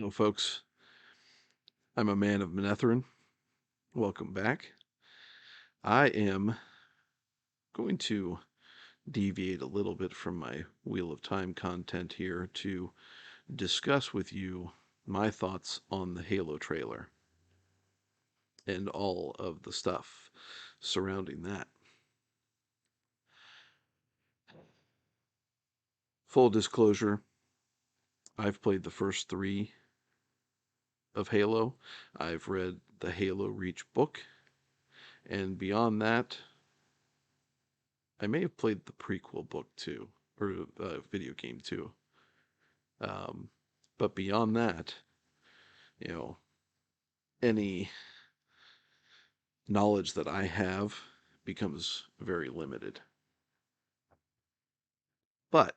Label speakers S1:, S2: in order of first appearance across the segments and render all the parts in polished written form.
S1: Folks, I'm a man of Manetheren. Welcome back. I am going to deviate a little bit from my Wheel of Time content here to discuss with you my thoughts on the Halo trailer and all of the stuff surrounding that. Full disclosure, I've played the first three of Halo. I've read the Halo Reach book, and beyond that, I may have played the prequel book too, or video game too. Um, but beyond that, you know, any knowledge that I have becomes very limited. But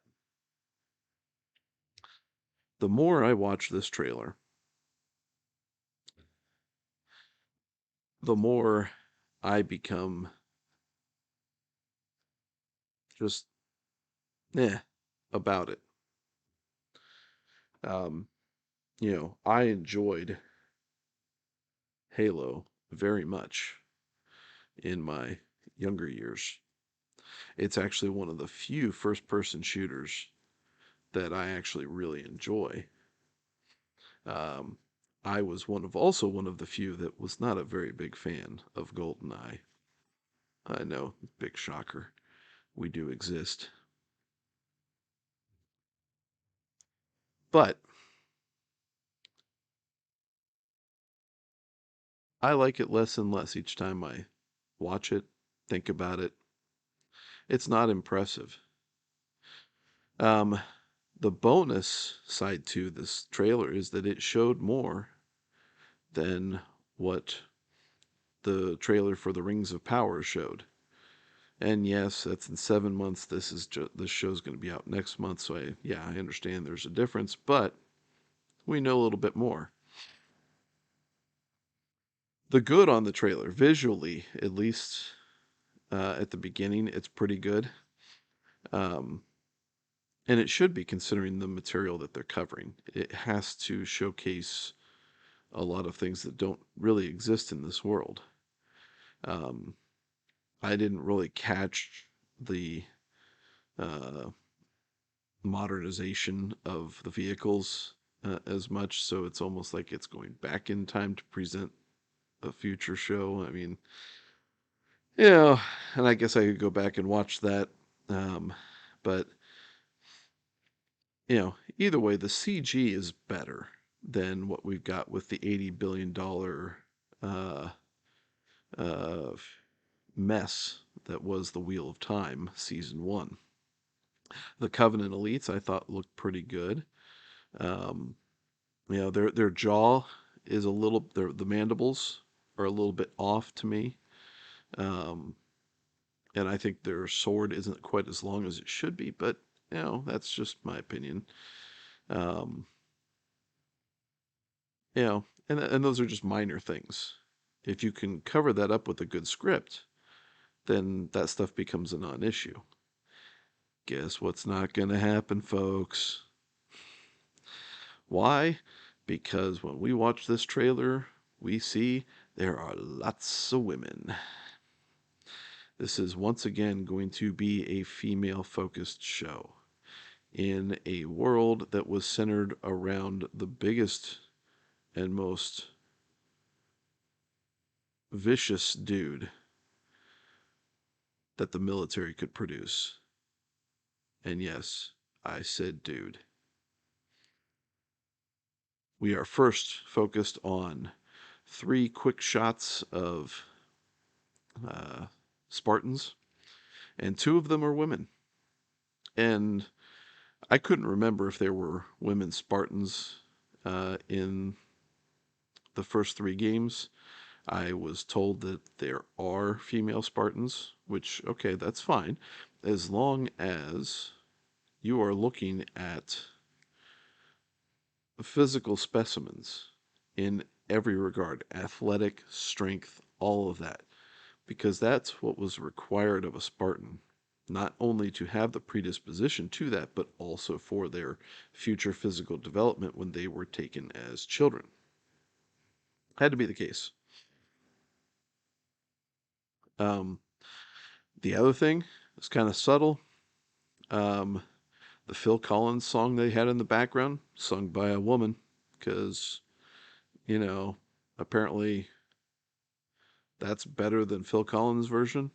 S1: the more I watch this trailer, the more I become just about it. Um, I enjoyed Halo very much in my younger years. It's actually one of the few first person shooters that I actually really enjoy. Um, I was also one of the few that was not a very big fan of GoldenEye. I know, big shocker. We do exist. But I like it less and less each time I watch it, think about it. It's not impressive. Um, the bonus side to this trailer is that it showed more than what the trailer for the Rings of Power showed. And yes, that's in 7 months. This show's going to be out next month, so I understand there's a difference, but we know a little bit more. The good on the trailer, visually, at least at the beginning, it's pretty good. Um, and it should be considering the material that they're covering. It has to showcase a lot of things that don't really exist in this world. Um, I didn't really catch the uh, modernization of the vehicles as much, so it's almost like it's going back in time to present a future show. I mean, and I guess I could go back and watch that. Um, but, either way, the CG is better than what we've got with the $80 billion uh, uh, mess that was the Wheel of Time season one. The Covenant Elites I thought looked pretty good. Um, their jaw is a little, the mandibles are a little bit off to me. Um, and I think their sword isn't quite as long as it should be, but that's just my opinion. Um, and those are just minor things. If you can cover that up with a good script, then that stuff becomes a non-issue. Guess what's not going to happen, folks? Why? Because when we watch this trailer, we see there are lots of women. This is once again going to be a female focused show in a world that was centered around the biggest and most vicious dude that the military could produce. And yes, I said dude. We are first focused on 3 quick shots of uh, Spartans, and 2 of them are women. And I couldn't remember if there were women Spartans in the first 3 games. I was told that there are female Spartans, which, okay, that's fine, as long as you are looking at physical specimens in every regard, athletic, strength, all of that, because that's what was required of a Spartan. not only to have the predisposition to that, but also for their future physical development when they were taken as children. Had to be the case. Um, the other thing is kind of subtle. Um, the Phil Collins song they had in the background, sung by a woman, because, you know, apparently that's better than Phil Collins' version.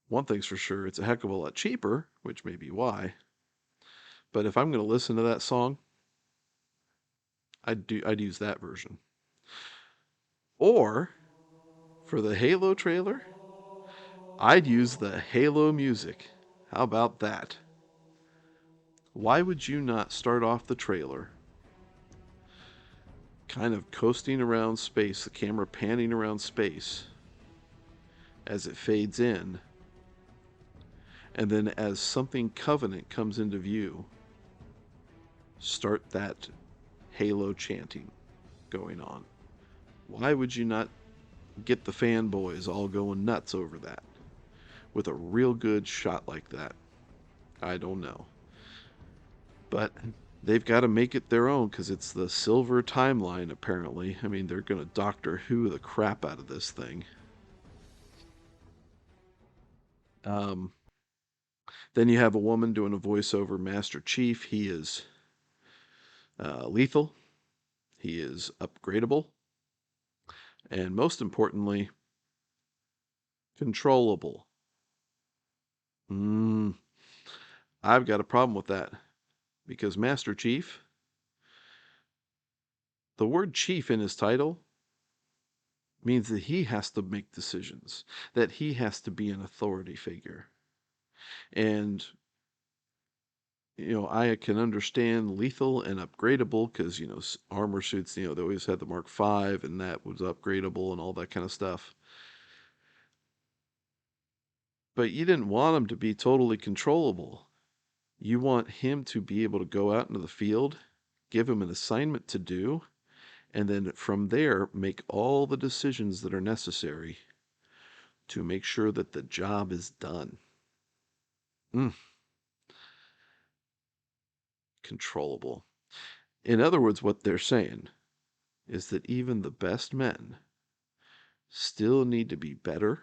S1: One thing's for sure, it's a heck of a lot cheaper, which may be why. But if I'm going to listen to that song, I'd use that version. Or for the Halo trailer, I'd use the Halo music. How about that? Why would you not start off the trailer kind of coasting around space, the camera panning around space as it fades in, and then as something Covenant comes into view, start that Halo chanting going on? Why would you not get the fanboys all going nuts over that with a real good shot like that? I don't know. But they've got to make it their own because it's the silver timeline, apparently. I mean, they're going to Doctor Who the crap out of this thing. Um, then you have a woman doing a voiceover Master Chief. He is lethal, he is upgradable, and most importantly, controllable. Mm, I've got a problem with that because Master Chief, the word chief in his title means that he has to make decisions, that he has to be an authority figure. And I can understand lethal and upgradable because, armor suits, they always had the Mark V and that was upgradable and all that kind of stuff. But you didn't want him to be totally controllable. You want him to be able to go out into the field, give him an assignment to do, and then from there make all the decisions that are necessary to make sure that the job is done. Mm, controllable. In other words, what they're saying is that even the best men still need to be better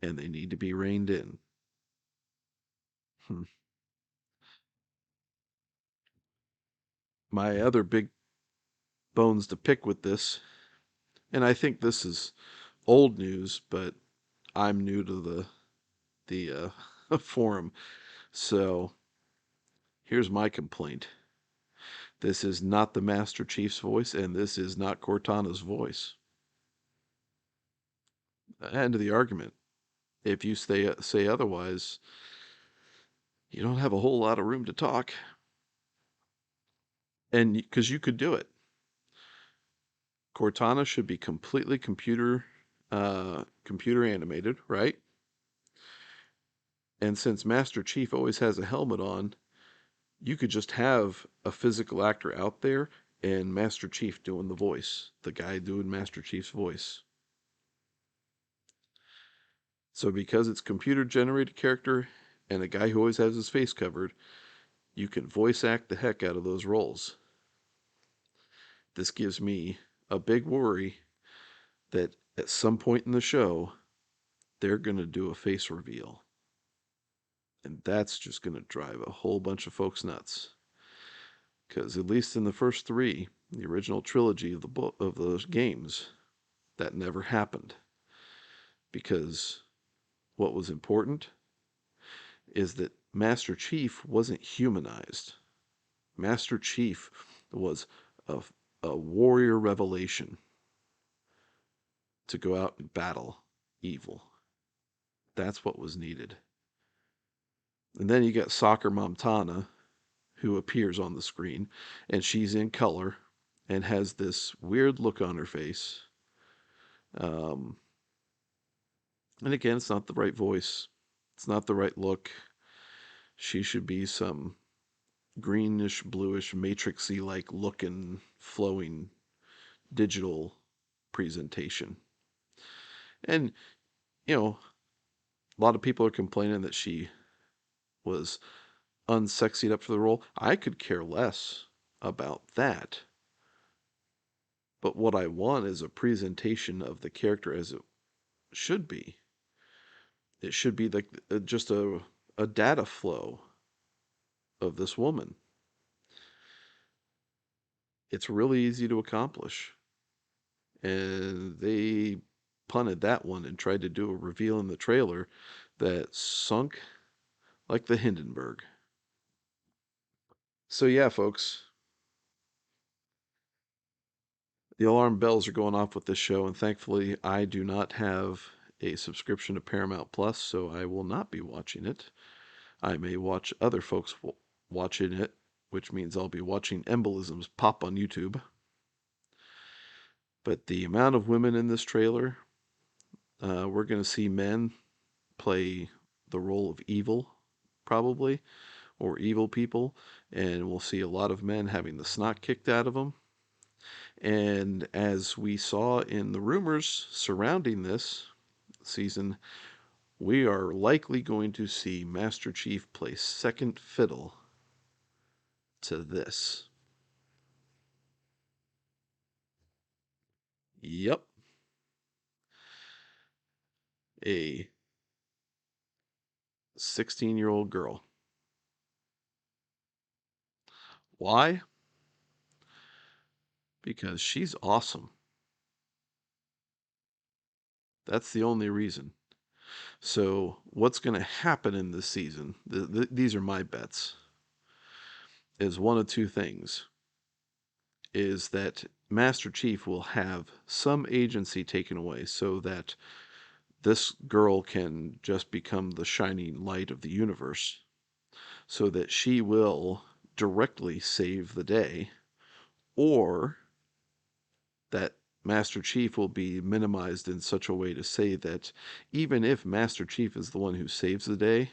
S1: and they need to be reined in. Hmm. My other big bones to pick with this, and I think this is old news, but I'm new to the forum, so here's my complaint. This is not the Master Chief's voice, and this is not Cortana's voice. End of the argument. If you say otherwise, you don't have a whole lot of room to talk. And because you could do it. Cortana should be completely computer animated, right? And since Master Chief always has a helmet on, you could just have a physical actor out there and Master Chief doing the voice, the guy doing Master Chief's voice. So because it's computer generated character and a guy who always has his face covered, you can voice act the heck out of those roles. This gives me a big worry that at some point in the show, they're going to do a face reveal. And that's just going to drive a whole bunch of folks nuts. Because at least in the first three, the original trilogy of those games, that never happened. Because what was important is that Master Chief wasn't humanized. Master Chief was a, a warrior revelation to go out and battle evil. That's what was needed. And then you got Soccer Mom Tana, who appears on the screen, and she's in color and has this weird look on her face. Um, and again, it's not the right voice, it's not the right look. She should be some greenish, bluish, matrixy like looking, flowing digital presentation. And, you know, A lot of people are complaining that she was unsexied up for the role. I could care less about that. But what I want is a presentation of the character as it should be. It should be like just a data flow of this woman. It's really easy to accomplish. And they punted that one and tried to do a reveal in the trailer that sunk like the Hindenburg. So, yeah, folks, the alarm bells are going off with this show, and thankfully, I do not have a subscription to Paramount Plus, so I will not be watching it. I may watch other folks watching it, which means I'll be watching embolisms pop on YouTube. But the amount of women in this trailer, we're going to see men play the role of evil, probably, or evil people, and we'll see a lot of men having the snot kicked out of them. And as we saw in the rumors surrounding this season, we are likely going to see Master Chief play second fiddle to this. Yep. A 16-year-old girl. Why? Because she's awesome. That's the only reason. So, what's going to happen in this season? These are my bets. Is one of two things. Is that Master Chief will have some agency taken away so that this girl can just become the shining light of the universe, so that she will directly save the day, or that Master Chief will be minimized in such a way to say that even if Master Chief is the one who saves the day,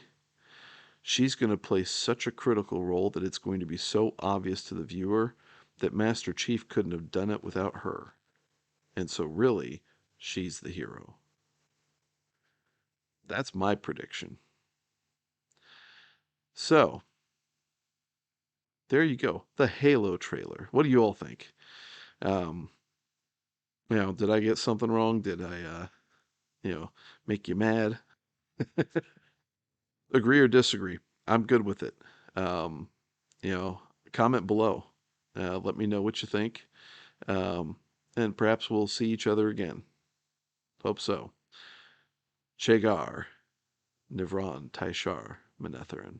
S1: she's going to play such a critical role that it's going to be so obvious to the viewer that Master Chief couldn't have done it without her. And so, really, she's the hero. That's my prediction. So, there you go. The Halo trailer. What do you all think? Um, did I get something wrong? Did I, make you mad? Agree or disagree? I'm good with it. Um, you know, comment below. Let me know what you think. Um, and perhaps we'll see each other again. Hope so. Chegar, Nivran, Taishar, Manetheren.